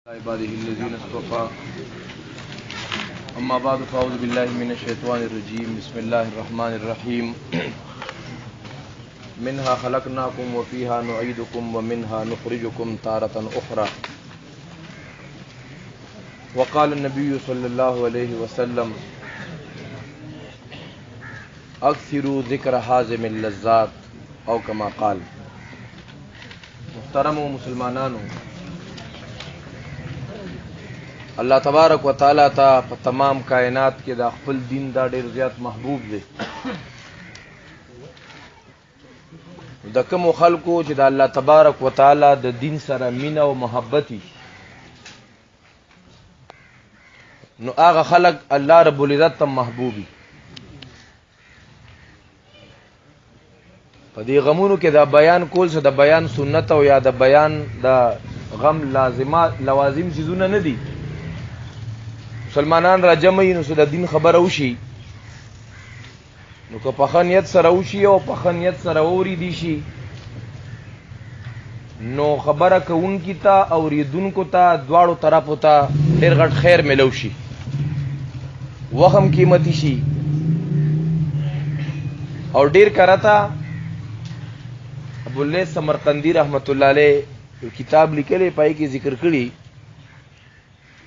عباده الذين اصطفى أما بعد فأعوذ بالله من الشيطان الرجيم بسم الله الرحمن الرحيم منها خلقناكم وفيها نعيدكم ومنها نخرجكم تارة أخرى وقال النبي صلى الله عليه وسلم أكثروا ذكر حازم اللذات أو كما قال. محترم و مسلمانانو، الله تبارک و تعالی ته په تمام کائنات کې د خپل دین دا ډیر زیات محبوب دی. د کوم خلکو چې د الله تبارک و تعالی د دین سره مینه او محبت وي، نو هغه خلک الله رب العزت ته محبوبي. په دې غمونو کې دا بیان کول څه د بیان سنت او یا د بیان د غم لوازم چیزونه نه دي. مسلمانان را جمعي نو د دین خبره وشي، نو که په ښه نیت سره وشي او په ښه نیت سره واورېدی شي، نو خبره کوونکي ته اورېدونکو ته دواړو طرفو ته ډېر غټ خیر میلو شي، وخت هم قیمتي شي. او ډېر کرته ابواللیث سمرقندی رحمت الله علیه یو کتاب لیکلی، پای کې ذکر کړي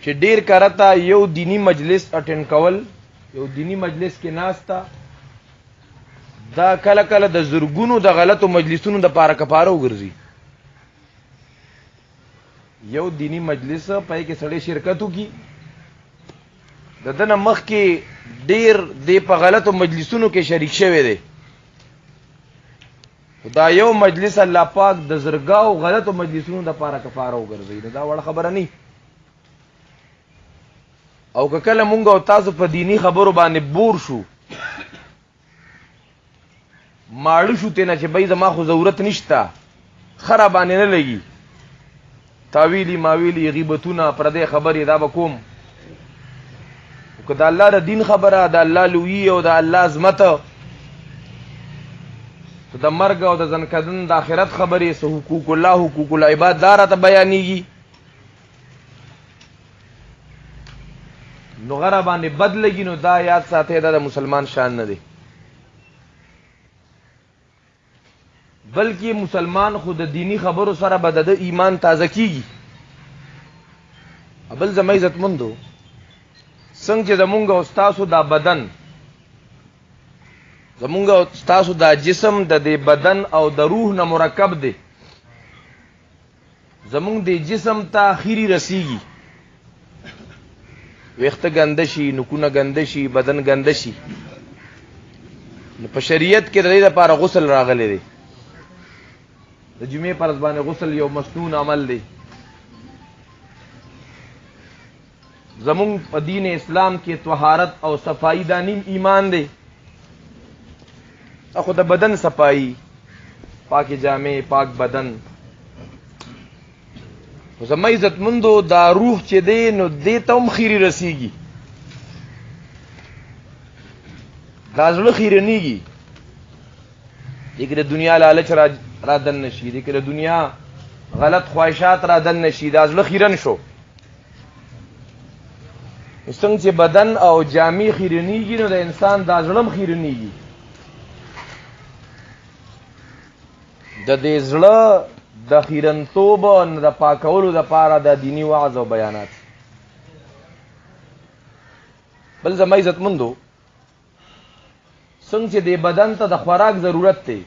چې ډیر کرته یو دینی مجلس اټینډ کول، یو دینی مجلس کې ناستا دا کله کله د زرګونو د غلطو مجلسونو د پاره کفاره وګرځي. یو دینی مجلس پای کې سړی شرکت وکي، د دنه مخ کې ډیر د په غلطو مجلسونو کې شریک شوی دی. دا یو مجلس الله پاک د زرګاو غلطو مجلسونو د پاره کفاره وګرځي. دا وړه خبره نه. او که کله مونږ او تاسو په دینی خبرو باندې بور شو، ماړو شو ته نه چې بای زما خو ضرورت نشته، خره باندې نه لګي، تاویلی ماویلی غیبتونه پردې خبرې دا به کوم. او که د الله د دین خبره، د الله لویی او د الله عظمت، د مرګ او د ځنکدن د آخرت خبرې، سه حقوق الله حقوق العباد دا راته بیانېږي، نو غره باندې بد لګي. نو دا یاد ساتئ، دا د مسلمان شان نه دی، بلکې مسلمان خو د دینی خبرو سره به د ایمان تازه کیږي. بل زما عزتمندو، څنګه چې زمونږ او ستاسو دا بدن، زمونږ او ستاسو دا جسم د دې بدن او د روح نه مرکب دی، زمونږ د جسم ته خیری رسیږي، ویخته ګنده شي، نکونه ګنده شي، بدن ګنده شي. نو په شریعت کې د دې لپاره غسل راغلی دی. د جمعې پر ورځ باندې غسل یو مسنون عمل دی. زمونږ په دین اسلام کې طهارت او صفائی دا نیم ایمان دی. اخو د بدن صفائی، پاک جامې، پاک بدن. زما عزتمندو، دا روح چې دی نو دې ته هم خیری رسیږي، دا زړه خیرنیږي. دې کې د دنیا لالچ را دن نشي، دې کې د دنیا غلط خواهشات را دن نشي، دا زړه خیرن شو. څنګه چې بدن او جامې خیرنیږي، نو د انسان دا زړه هم خیرنیږي. د دې زړه د خیرنتوب او د پاکولو لپاره د دینی وعظ او بیانات. بل زما عزتمندو، څنګه چې د بدن ته د خوراک ضرورت دی،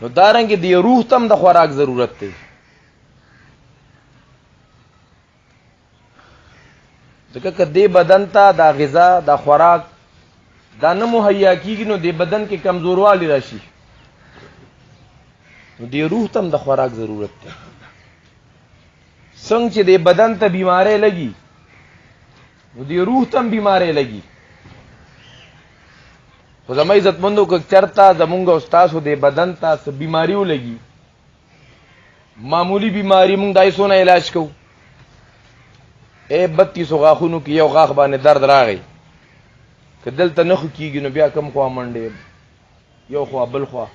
نو دارنګه د روح ته هم د خوراک ضرورت دی. ځکه که د بدن ته د غذا د خوراک دا نه مهیا کیږي، نو د بدن کې کمزوروالی راشي، نو دی روح تم د خوراک ضرورت دی. څنګه چې د بدن ته بیماری لګي، نو دی روح تم بیماری لګي. خو زما عزتمندو، که چرته زمونږ او ستاسو د بدن ته څه بیماری ولګي، معمولی بیماری، مونږ دای سونه علاج کوو. 32 غاښونو کې یو غاښ باندې درد راغی، که دلته نه خو کېږي، نو بیا کوم خوا منډې، یو خوا بل خوا.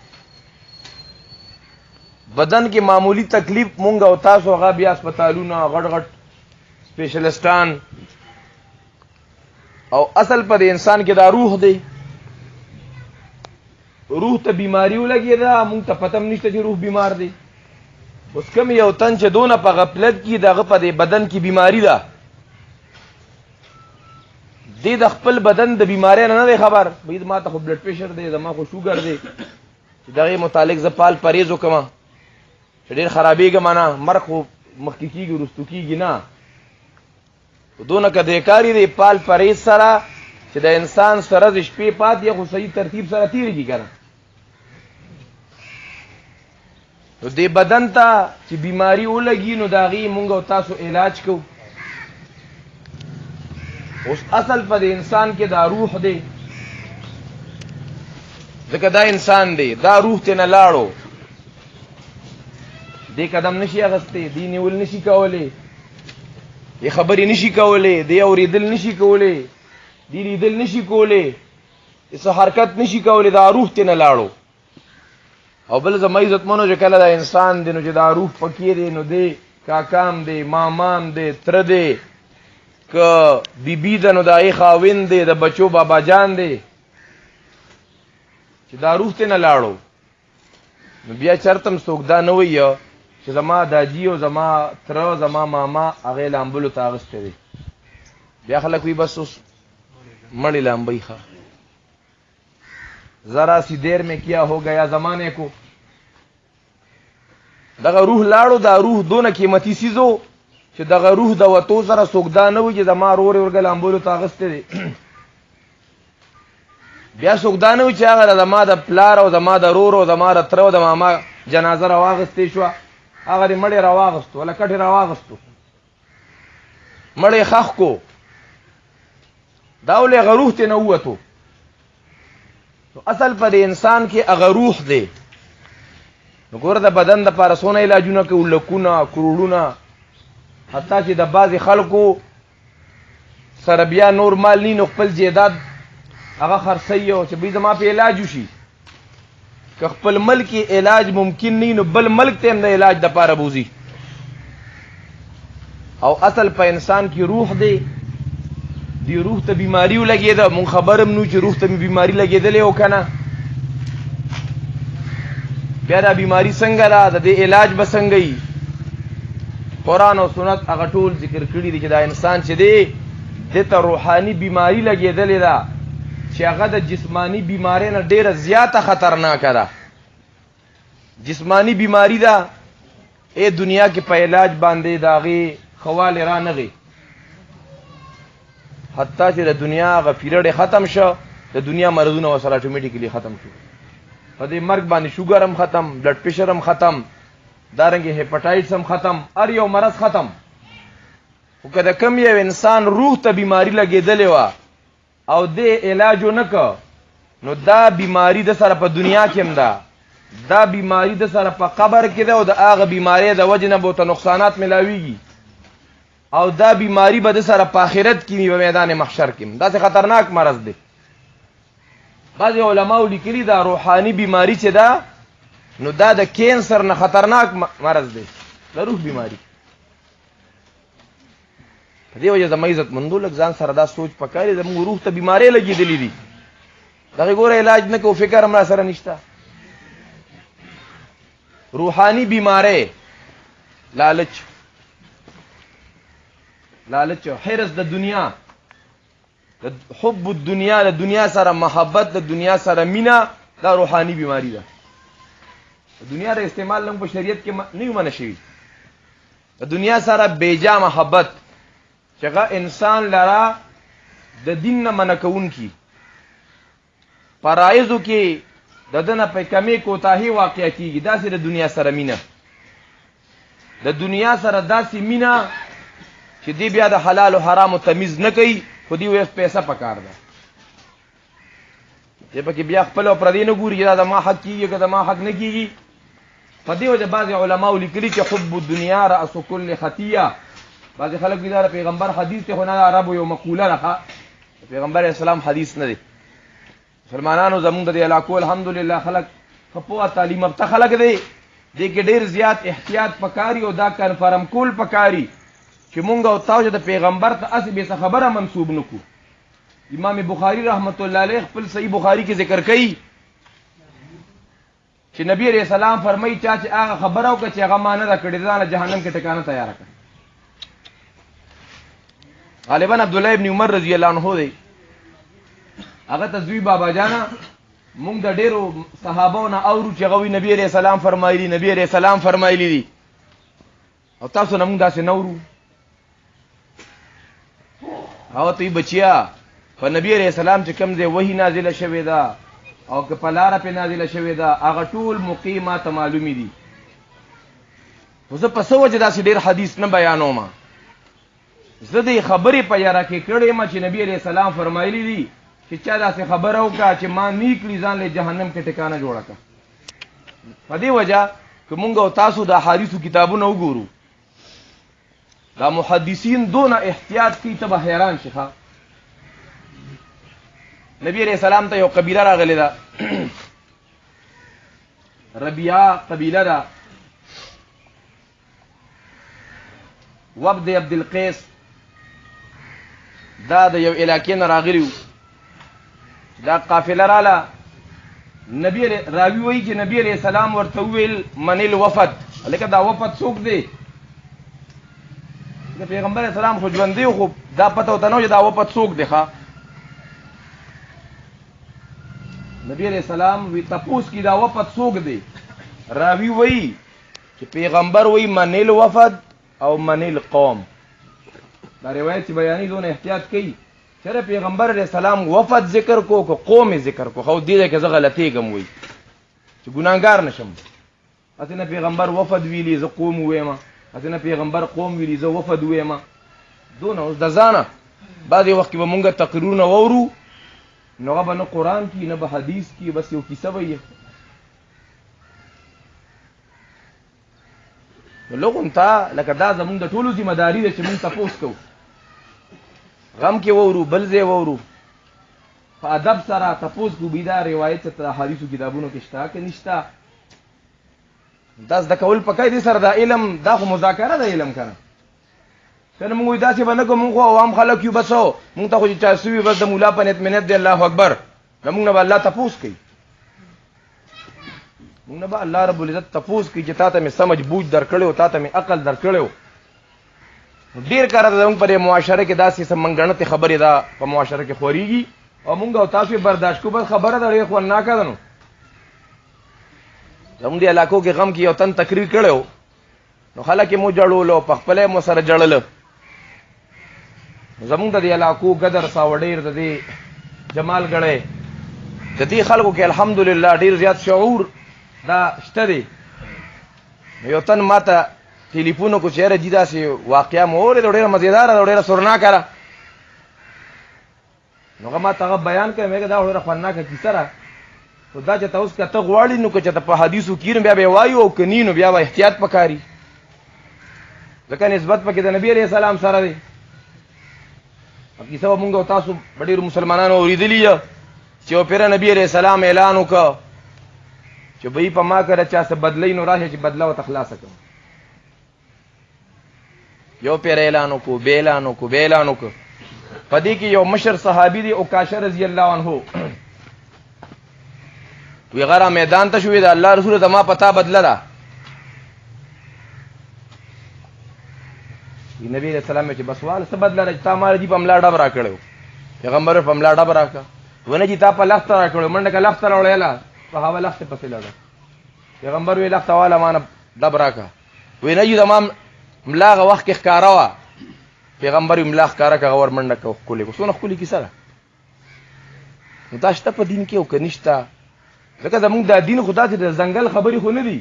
بدن کې معمولی تکلیف مونږ او تاسو هغه بیا هسپتالونه غټ غټ سپیشلستان او اصل په انسان کې دا روح دی. روح ته بیماری ولګي دا مونږ ته پته نشته چې روح بیمار دی. اوس کوم یو تن چې دونه په غفلت کې دغه په بدن کې بیماری ده دی د خپل بدن د بیماری نه دی خبر. بید ما ته خو بلډ پریشر دی زما خو شوګر دی چې دغه متعلق زپال پرهیز وکم چې ډیر خرابېږم نه مرګ خو مخکې کېږي وروستو کېږي نه. دونه که دیکاري دی پال پرهیز سره چې د انسان سره د شپې پاتې خو صحیح ترتیب سره تېرېږي که نه. نو دې بدن ته چې بیماری ولګي نو د هغې مونږ او تاسو علاج کوو. اوس اصل په د انسان کې دا روح دی ځکه دا انسان دی دا روح ته نه لاړو دی قدم نشي اخستی دی نیول نشي کولی دی خبرې نشي کولی دی اورېدل نشي کولی دی لیدل نشي کولی څه حرکت نشي کولی دا روح ته نه لاړو. او بل زما عزتمنو چې کله دا انسان دی نو چې دا روح پکې دی نو دی کاکام دی مامام دی تره دی که بیبي ده نو د هغې خاوند دی د بچو بابا جان دی چې دا روح ته نه لاړو نو بیا چرته هم څوک دا نه وایي چې زما داجي او زما تره زما ماما هغې لامبلو ته اغوستی دی. بیا خلک وایي بس اوس مړې لامبئ ښه ذرا سی دیر میں کیا ہو گیا زمانے کو. دغه روح لاړو دا روح دونه قیمتي څیز و چې دغه روح د وتو سره څوک دا نه وي چې زما رور یې ورګه لامبولو ته اغوستی دی. بیا څوک دا نه وي چې هغه زما د پلار او زما د رور او زما د تره او د ماما جنازه راواغستې شوه هغه دې مړی راواغستو ولا کټې راواغستو مړی خښ کو دا ولې هغه روح ته نه ووتو. اصل په د انسان کې هغه روح دی. نو ګوره د بدن دپاره څونه علاجونه کوو لکونه کروړونه حتی چې د بعضې خلکو سره بیا نور مال نی نو خپل جیداد هغه خرڅوي او چې بی زما په علاج وشي که خپل ملک علاج ممکن نی نو بل ملک ته هم د علاج دپاره بوځي. او اصل په انسان کې روح دی دی روح ته بیماری ولګېده مونږ خبر هم نو چې روح ته مې بیماری لګېدلې او که نه بیا دا بیماری څنګه ده د دې علاج به څنګه وي. قرآن او سنت هغه ټول ذکر کړي دي چې دا انسان چې دی دې ته روحاني بیماری لګېدلې ده چې هغه د جسمانی بیماری نه ډېره زیاته خطرناکه ده. جسمانی بیماری ده ای دنیا کې په علاج باندې د هغې خوالې را نغې حتی چې د دنیا هغه پیریډ ختم شو د دنیا مرضونه ورسره اټومیټیکلی ختم شو. په دې مرګ باندې شوګر هم ختم بلډ پریشر هم ختم دارنګې هیپاټایټس هم ختم هر یو مرض ختم. خو که د کم یو انسان روح ته بیماری لګېدلې وه او دې علاج ونه که نو دا بیماری د سره په دنیا کې هم ده دا بیماری د سره په قبر کې ده او د هغه بیماری د وجې نه به ورته نقصانات میلاویږي او دا بیماری به د سره په آخرت کې وي په میدان محشر کې داسې خطرناک مرض دی. بعضې علماو لیکلي دا روحاني بیماری چې ده نو دا د کینسر نه خطرناک مرض دی د روح بیماری. په دې وجه زما عزت مندو لږ ځان سره دا سوچ پکار دی زموږ روح ته بیماری لګېدلې دي دغې ګوره علاج نه کوو فکر هم را سره نشته. روحاني بیماری لالچ حرص د دنیا د حب الدنیا د دنیا سره محبت د دنیا سره مینا دا روحاني بیماری ده. د دنیا د استعمال لږ په شریعت کې نه منع شوي د دنیا سره بیجا محبت چې هغه انسان لره د دین نه منع کوونکي فرایضو کې د ده نه په کمې کوتاهي واقع کېږي داسې د دنیا سره مینه د دنیا سره داسې مینه چې دی بیا د حلال و حرامو تمیز نه کوي خو دی وایي پیسه پکار ده دی پکې بیا خپل او پردی نه ګوري چې دا زما حق کېږي که زما حق نه کېږي. په دې وجه بعضې علماو لیکلي چې حب الدنیا رأس کل خطیه بعضې خلک وایي دا د پیغمبر حدیث دی خو نه د عربو یو مقوله ده د پیغمبر اسلام حدیث نه دی. مسلمانانو زمونږ د دې علاقو الحمدلله خلک ښه پوهه تعلیم یافته خلک دی دې کې ډېر زیات احتیاط پکاري او دا کنفرم کول پکاري چې مونږ او تاسو د پیغمبر ته اسی به خبره منسوب نکو. امام بخاری رحمت الله علیه خپل صحیح بخاری کې ذکر کوي چې نبی علیہ السلام فرمایي چې هغه خبره وکړي چې هغه مانه دا کړی ځان جهنم کې ټکانه تیار کړ. غالبا عبد الله ابن عمر رضی الله عنه دی هغه تزوی بابا جانا مونږ د ډیرو صحابو نه اورو چې غوي نبی علیہ السلام فرمایلی نبی علیہ السلام فرمایلی دي او تاسو نه مونږ داسې نورو او ته بچیا په نبی علیہ السلام چې کوم ځای وحی نازله شوې ده او که په لاره په نازله شوې ده هغه ټول مقیمات معلومی دي. زه په څه وجه داسې ډېر حدیث نه بیانوم، زه دې خبرې په یاره کې کړې یم چې نبی علیہ السلام فرمایلی دي چې چا داسې خبره وکړه چې ما نیکلی ځان له جهنم کې ټکانه جوړه کړه. په دې وجه که مونږ او تاسو د احادیثو کتابونه وګورو دا محدثین دونه احتیاط کوي ته به حیران شې. نبی علیہ السلام ته یو قبیله راغلی ده ربیعه قبیله ده، وفد عبد القیس دا د یو علاقې نه راغلی و. دا قافله راله نبی راوی وایي چې نبی علیہ السلام ورته وویل من الوفد، لکه دا وفد څوک دی؟ د پیغمبر اسلام خو ژوندی خو دا پته ورته نه و چې دا وفد څوک دی. نبی علیہ السلام وی تپوس کی دا وفد څوک دی؟ راوی وی چې پیغمبر وی من الوفد او من القوم. دا روایت چې بیانی دونه احتیاط کوي چېرې پیغمبر علیہ السلام وفد ذکر کو که قوم ذکر کو، خو دې ځای کې زه غلطېږم وی چې ګناهګار نشم. هسې نه پیغمبر وفد ویلي زه قوم وویمه، هسې نه پیغمبر قوم ویلي زه وفد وویمه. دونه اوس د ځانه بعضې وخت کې به مونږ تقریرونه واورو نو هغه به نه قرآن کی نه به حدیث کی، بس یو کیسه به یې نو لغون تا لکه دا زمونږ د ټولو ذمه داري ده چې مونږ تپوس کوو، غم کې وورو بل ځای وورو، په ادب سره تپوس کوو بي دا روایت ته حدیثو کتابونو کې شته که نشته. دا زده کول پکای دي سره دا علم دا خو مذاکره ده علم کنه کنه مونږ وایو داسې به نه کوو مونږ خو عوام خلک یو بس هو مونږ ته خو چې چا سوي بس د مولا په نیت منت دی الله اکبر نه مونږ نه به الله تپوس کوي، مونږ نه به الله رب العزت تپوس کوي چې تا ته مې سمجھ بوج درکړی و تا ته مې عقل درکړی و. ډېر کاره زموږ په معاشره کې داسې څه منګڼتې خبرې دا په معاشره کې خورېږي او مونږ او تاسو یې برداشت کوو، بس خبره ده ډېر خونناکه ده. نو زموږ دې علاقو کې غم کې یو تن تقریر کړی و نو خلک یې مو جړولو په خپله یې مو سره جړله. زمونږ د دې علاقو قدر ساوه ډېر د دې جمال ګړی د دې خلکو کې الحمدلله ډېر زیات شعور دا شته دی. یو تن ما ته ټلیفون وکړو چې یاره جي داسې واقعه مو اورېده ډېره مزېداره ده ډېره سرناکه ده. نو هغه ما ته هغه بیان کړی مې دا ډېره خوندناکه کیسه ده، خو دا چې ته اوس که ته غواړې نو که چې ته په حدیثو کې نو بیا به یې وایو او که نی نو بیا به احتیاط پکاري ځکه نسبت پکې د نبي علیہ السلام سره دی. کیسه به مونږ او تاسو په ډېرو مسلمانانو اورېدلي ده چې یو پیره نبي علیہ السلام اعلان وکړه چې بهی په ما کره چا څه بدلۍ نو راشه چې بدله ورته خلاصه کړم. یو پیره اعلان وکړو بې اعلان وکړو بې اعلان وکړو. په دې کې یو مشر صحابي دی عکاشه رضی الله عنه وی غره میدان ته شوې د الله رسول زما پتا بدله ده. نبی علیہ السلام چې بس واله څه بدله ده چې تا مال جي په ملا ډب را کړی، پیغمبر په ملا ډب را کړه ونه چې تا په لخته را کړی منډه که لخته راوړېله په هغه لختې پسې لاړه. پیغمبر وی لخته واله ما نه ډب را کړه وی نه جي زما ملا هغه وخت کې ښکاره وه. پیغمبر وی ملا ښکاره کړه هغه ور منډه که ښکلې کړو. څونه ښکلې کیسه ده. نو دا شته په دین کې او که نشته ځکه زمونږ دا دین خو داسې د ځنګل خبرې خو نه دي.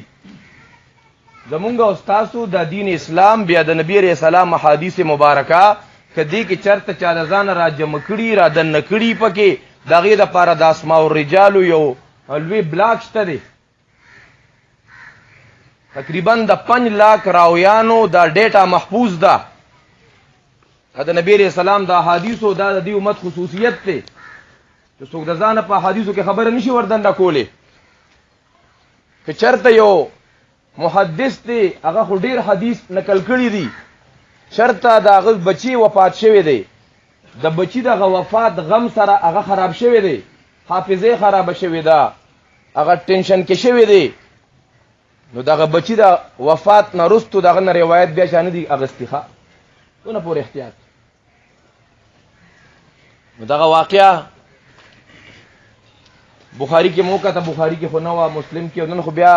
زمونږ او ستاسو د دین اسلام بیا د نبی علیہ السلام احادیث مبارکه که دې کې چېرته چا د ځانه را جمع کړي را دننه کړي پکې د هغې دپاره د اسماء الرجالو یو لوی بلاک شته دی. تقریبا د 5 لاک راویانو دا ډیټا محفوظ ده. د نبی علیہ السلام د احادیثو دا د دې امت خصوصیت دی چې څوک د ځانه په احادیثو کې خبره نشي وردنده کولی. که چېرته یو محدث دی هغه خو ډیر حدیث نقل کړی دی شرطه دا هغه بچی وفات شوی دی د بچی دغه وفات غم سره هغه خراب شوی دی حافظه خراب شوی دا هغه ټینشن کې شوی دی نو دغه بچی د وفات نه وروسته دغه نه روایت بیا شانه دی اغستیخه ونه پور احتیاط نو دغه واقعا بخاری کې موقع ته بخاری کې خو نه و مسلم کې نن خو بیا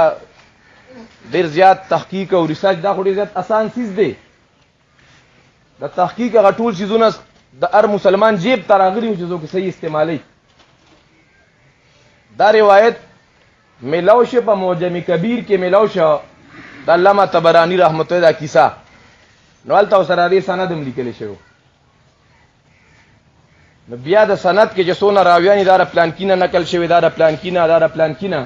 ډیر زیات تحقیق او ریسرچ دا خو ډیر زیات آسان چیز دی د تحقیق هغه ټول چیزونه د هر مسلمان جیب ته راغلي چې څوک صحیح استعمالي دا روایت ملاو شه په معجم کبیر کې ملاو شه د علامه طبرانی رحمت الله کیسه نو الته سره دې سند هم لیکل شوی نو بیا د سند کې چې څونه راویان دا پلان کینه نقل شوی دا پلان کینه دا پلان کینه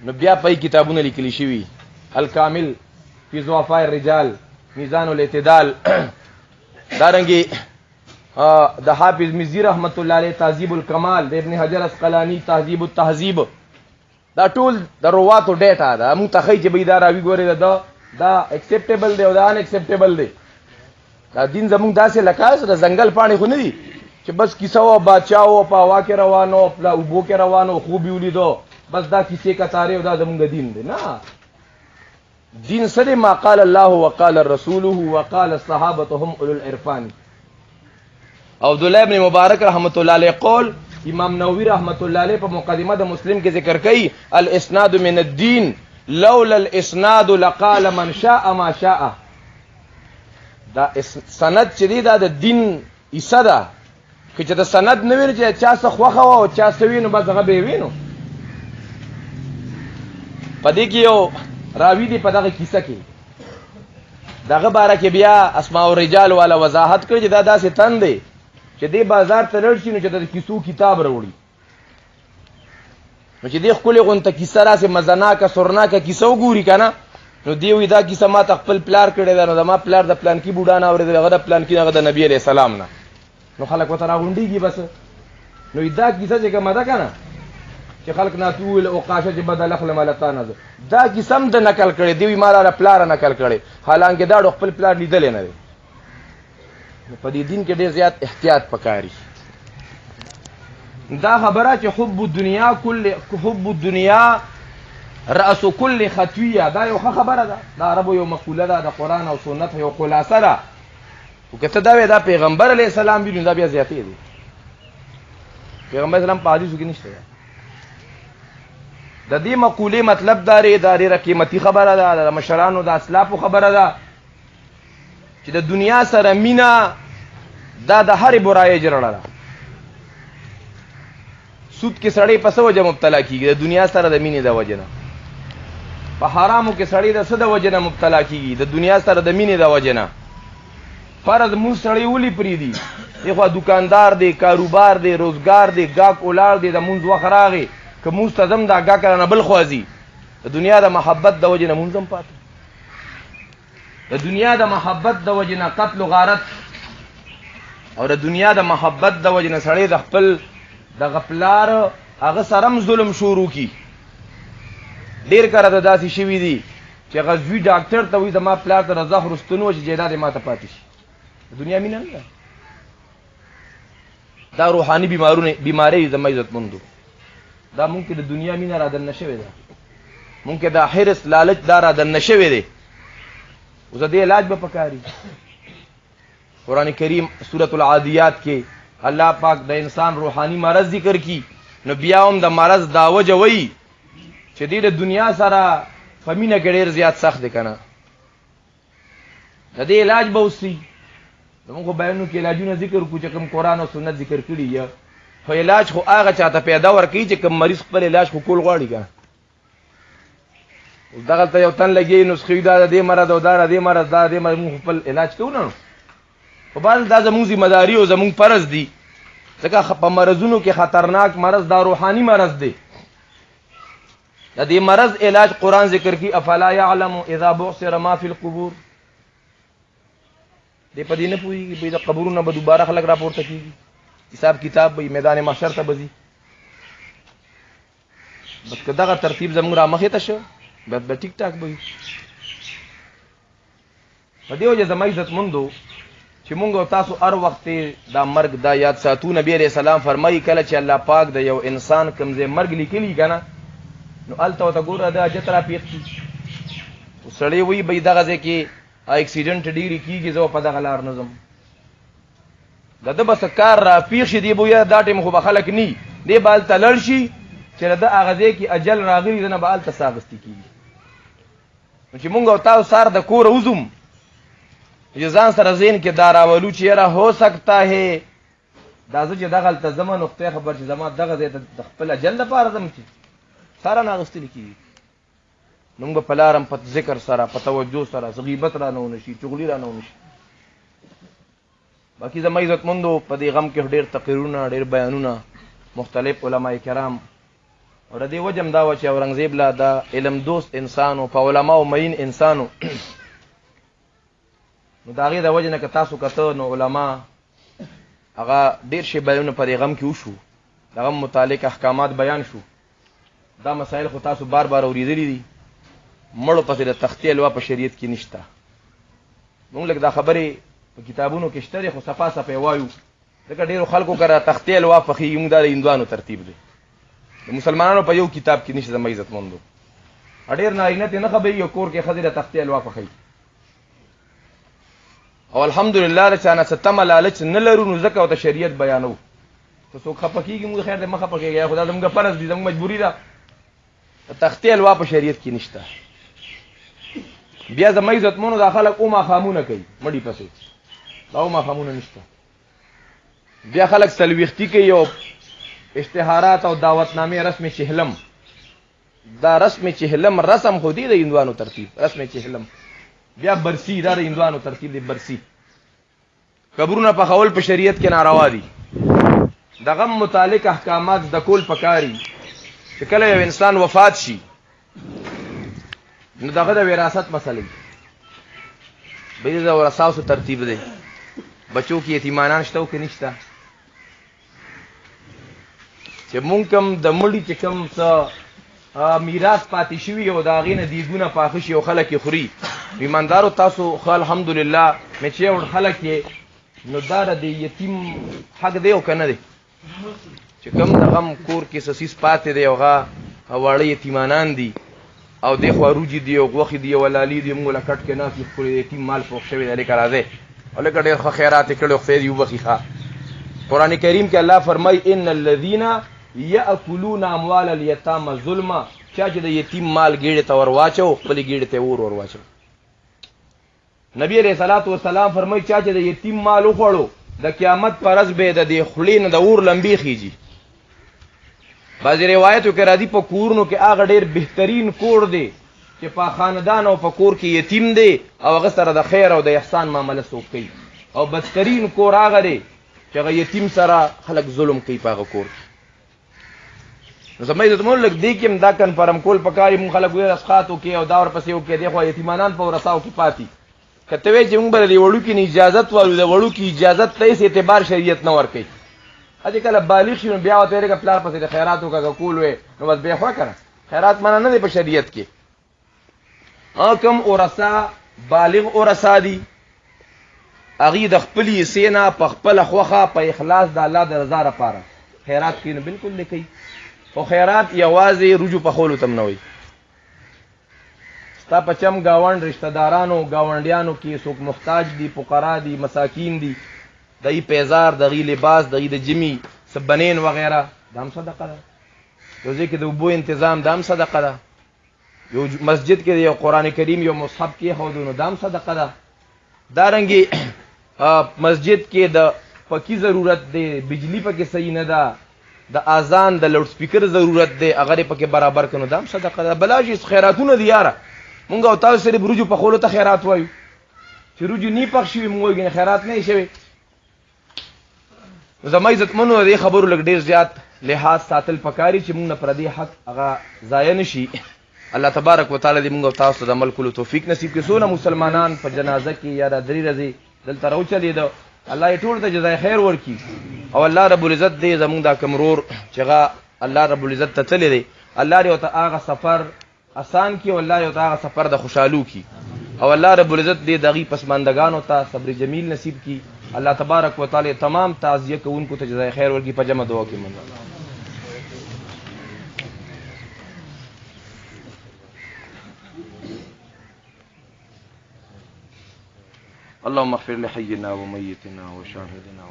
نو بیا په کتابونو لیکل شوی الکامل فی ضعفاء الرجال میزان الاعتدال دارنګي د حافظ مزی رحمت الله علیه تهذیب الکمال د ابن حجر اسقلانی تهذیب التهذیب دا ټول د رواتو ډیټا دا متخی چې به دا راوی ګوره دا اکسپټیبل دی او دا ان اکسپټیبل دی دا دین زمونږ داسې لکاس د زنګل پانی خو نه دي چې بس کیسه او بادشاہ او په هوا کې روانو په اوبو کې روانو خوب ولیدو بس دا کیسه کتاره او دا زمونږ دین دی نه دین سره ما قال الله وقال رسوله وقال الصحابه هم اولو العرفان عبد الله ابن مبارک رحمت الله علیه قول امام نووي رحمت الله علیه په مقدمه د مسلم کې ذکر کړي الاسناد من الدين لولا الاسناد لقال من شاء ما شاء دا سند چې دی دا د دین حصہ ده چې د سند نه ویني چې چا څه خوخه او چا څه وینو بس هغه به وینو پدې کې یو راوی دی په دغه کیسه کې دغه باره کې بیا اسماء الرجال والا وضاحت کړي چې دا داسې تن دی چې دی بازار ته لړ شي نو چې د کیسو کتاب راوړي نو چې دی خپل غونته کیسه راسه مزناکه سرناکه کیسه وګوري کنه نو دی وی دا کیسه ما خپل پلار کړی دا نو ما پلار د پلان کې بوډا نه اورېدل هغه د پلان کې هغه د نبی عليه السلام نه نو خلک وته راغونډيږي بس نو دا کیسه چې کومه ده کنه چې خلک ناتول او قاشه چې بدل اخل ملتانه دا کیسه هم د نقل کړي دی وی مال پلار نقل کړي حالانکه دا خپل پلار لیدل نه دی په دې دین کې ډېر زیات احتیاط پکاري دا خبره چې حب الدنیا رأس كل خطویه دا یو خبره ده دا عربو یو مقوله ده د قران او سنت یو خلاصه ده او کته دا پیغمبر علی السلام بینو دا بیا زیاتې دي پیغمبر اسلام په حدیثو کې نشته د دې مقوله مطلب دا ډېره قیمتي خبره ده د مشرانو د اسلافو خبره ده چې د دنیا سره مینا دا د هر برای جوړه ده سود کې سړی په څه وجه مبتلا کیږي د دنیا سره د مینې د وجه نه په حرامو کې سړی د څه د وجه نه مبتلا کیږي د دنیا سره د مینې د وجه نه فرض مو سړی ولي پری دی یو دکاندار دی کاروبار دی روزګار دی گاک اولاد دی د مونږ وخراغي که مستدم دا گاک نه بل خوازي د دنیا د محبت د وجه نه مونږم پات د دنیا د محبت د وجه نه قتل و غارت او د دنیا د محبت د وجه نه سړی د خپل د غفلار هغه سرم ظلم شروع کی ډیر کړه د داسې شوی دی چې غزوی ډاکټر ته وي د ما پلار ته رضا خرستونو چې جیداد ما ته پاتې شي دنیا مینه نه دا روحاني بیماری زما عزت مندو دا ممکن د دنیا مینه را دن نشوي ده ممکن دا حرص لالچ دا را دن نشوي ده اوس دې علاج به پکاري قران کریم سورۃ العادیات کې الله پاک د انسان روحاني مرض ذکر کی نو بیا هم د مرض دا وجه وای چې د دنیا سره فمینه کې ډېر زیات سخت دي کنه د دې علاج به وسی موږ بیانو کې علاجونه ذکر کو چې کوم قران او سنت ذکر کړی یا خو علاج خو هغه چاته پیدا ورکی چې کوم مریض خپل علاج خو کول غواړي کنه اوس دغه ته یو تن لګي نسخې دا د مرض او دا د مرض دا د مرض خپل علاج کوو نه په بل دا زموږ ذمہ داری او زموږ فرض دی ځکه په مرزونو کې خطرناک مرض دا روحاني مرض دی د دې مرض علاج قران ذکر کی افلا يعلم اذا بعثر ما في القبور دې په دې نه پوهیږي په دې قبرونو به دوباره خلک راپورته کیږي حساب کتاب به میدان محشر ته بزي بس کداغه ترتیب زموږ را مخې ته شو بس به ټیک ټاک به په دې وجه زما عزت مندو چې مونږ او تاسو هر وخت دا مرګ دا یاد ساتو. نبی علیہ السلام فرمایي کله چې الله پاک د یو انسان کمزې مرګ لیکلی کنه نو الته ته ګوره دا اجت را پیښ سړی وی به دغه ځای کې اکسیډنټ ډیری کیږي زه په دغه لار نظم د بس کار را پیښ دی بو یا دا ټیم خو به خلک نی دی بال تلل شي چې د هغه ځای کې اجل راغلی نه به الته ساغستی کیږي نو چې مونږ او تاسو سار د کور وزم ځان سره ذهن کې دا راولو چې یاره هو سکتا ہے دا زه چې دغه هلته ځمه نقطې خبر چې زما دغه ځای ته د خپل اجل دپاره ځم چې ساره نه اغوستلي کېږي نو موږ به په لارم په ذکر سره په توجه سره څه غیبت را نه ونه شي چغلي را نه ونه شي. باقي زما عزتمندو په دې غم کې ډېر تقریرونه ډېر بیانونه مختلف علما کرام او د دې وجه هم دا وه چې اورنګزیب لا دا علم دوست انسان و په علماو مین انسان و نو د هغې د وجې نه که تاسو کته نو علما هغه ډېر شی بیانونه په دې غم کې وشو د غم متعلق احکامات بیان شو. دا مسایل خو تاسو بار بار اورېدلي دي مړو پسې د تختې الوا په شریعت کې نشته. مونږ لږ دا خبرې په کتابونو کې شته دی خو صفا صفا یې وایو ځکه ډېرو خلکو کره تختې الوا پخېږي مونږ دا د هندوانو ترتیب دی د مسلمانانو په یو کتاب کې نشته زما عزتمندو ډېر نارینه ترې نه خبرېږي یو کور کې ښځې د تختې الوا پخوي او الحمدلله د چا نه څه تمه لالچ نه لرو نو ځکه ورته شریعت بیانو که څوک خفه کېږي مونږ خیر دی مه خفه کېږي خو دا زموږ فرض دي زموږ مجبوري ده د تختې الوا په شریعت کې نشته. بیا زما عزتمنو دا خلک او ماښامونه کوي مړي پسې دا او ماښامونه نشته. بیا خلک څلوېښتي کوي او اشتهارات او دعوتنامې رسم چهلم دا رسم چهلم رسم خو دی د هندوانو ترتیب رسم چهلم. بیا برسی دا د هندوانو ترتیب دی برسی. قبرونه پخول په شریعت کې ناروا دي. د غم متعلق احکامات د کول پکاري چې کله یو انسان وفات شي نو دغه د وراثت مسلې به د ورثاو سره ترتیب دی. بچو کې یتیمانان شته او کې نشته چې مونږ کوم د مړي چې کوم څه میراث پاتې شوي او د هغې نه دیګونه پاخه شي او خلک یې خوري ایماندارو تاسو خو الحمدلله میچېوړ خلک یې نو دا د یتیم حق دی او که نه دی چې کوم د غم کور کې سسیس پاتې دی او هغه واړه یتیمانان دي او دی خوا روجي دي او غوښې دي او لالي دي موږ له کټ کې ناست یو ښکلی یتیم مال پوښ شوی دی لکه راځئ او لکه ډېر ښه خیرات یې کړی او خدای دې وبخي ښه. قرآن کریم کې الله فرمایي ان الذین یاکلون اموال الیتامى ظلما چا چې د یتیم مال ګېډې ته ور واچو خپلې ګېډې ته ور واچو. نبی علیہ الصلوۃ والسلام فرمایي چا چې د یتیم مال وخوړو د قیامت پر ورځ به د دې خولې نه د اور لمبې خیږي. بعضې روایتو کې راځي په کورونو کې هغه ډېر بهترین کور دی چې په خاندان او په کور کې یتیم دی او هغه سره د خیر او د احسان معامله څوک کوي او بدترین کور هغه دی چې هغه یتیم سره خلک ظلم کوي په هغه کور. نو زما عزتمنو لږ دې کې هم دا کنفرم کول پکاري مونږ خلک وایي رسخات وکړي او دا ورپسې وکړي دی خو یتیمانان په ورثاو کې پاتې که ته وایې چې مونږ به د وړوکي نه اجازت والو د وړوکي اجازت ته هېڅ اعتبار شریعت نه ورکوي. چې کله بالغ شي نو بیا ورته ویلې که پلار پسې د خیرات وکړه کول وی نو بس بیا خوا که نه خیرات منع نه دی په شریعت کې. کوم ورثه بالغ ورثه دي هغې د خپلې حصې نه په خپله خوښه په اخلاص د الله د رضا لپاره خیرات کوي نو بلکل نه کوي. خو خیرات یوازې رجوع پخولو ته هم نه وایي. ستا په چم ګاونډ رشته دارانو ګاونډیانو کې څوک محتاج دي فقرا دي مساکین دي د هغې پیزار د هغې لباس د هغې د جمي څه بنین وغیره دا هم صدقه ده. یو ځای کې د اوبو انتظام دا هم صدقه ده. یو مسجد کې د یو قرآن کریم یو مصحف کېښودو نو دا هم صدقه ده. دارنګې مسجد کې د پکې ضرورت دی بجلی پکې صحیح نه ده د اذان د لوډ سپیکر ضرورت دی هغه یې پکې برابر کړو دا هم صدقه ده. بلا شي خیراتونه دي یاره مونږ او تاسو صرف رجوع پخولو ته خیرات وایو چې رجوع نی پخ شوي مونږ وایو خیرات نه شوی. زما عزتمنو د دې خبرو لږ ډېر زیات لحاظ ساتل پکاري چې مونږ نه پردي حق هغه ضایع نه شي. الله تبارک وتعالی دې مونږ او تاسو ته د عمل کولو توفیق نصیب کړي. څونه مسلمانان په جنازه کې یا د درې ورځې دلته راوچلېده الله یې ټولو ته جزای خیر ورکړي او الله رب العزت دې زمونږ دا کوم ورور چې هغه الله رب العزت ته تللی دی الله دې ورته هغه سفر آسان کی او الله یو تا سفر د خوشحالو کی او الله رب العزت دې دغه پسماندگانو ته صبر جمیل نصیب کی الله تبارک وتعالى تمام تعزیه کوونکو ته جزای خیر ورکړي په جمع دعا کې مننه اللهم اغفر لحينا وميتنا وشاهدنا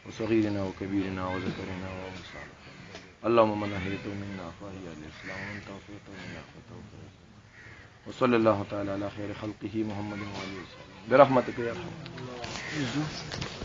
وصغيرنا وكبيرنا وذكرنا وانثانا اللهم من احييته منا فهي الاسلام ومن توفيته منا فتوفيق وصلى الله تعالى على خير خلقه محمد وعلى اله وصحبه برحمتك يا ارحم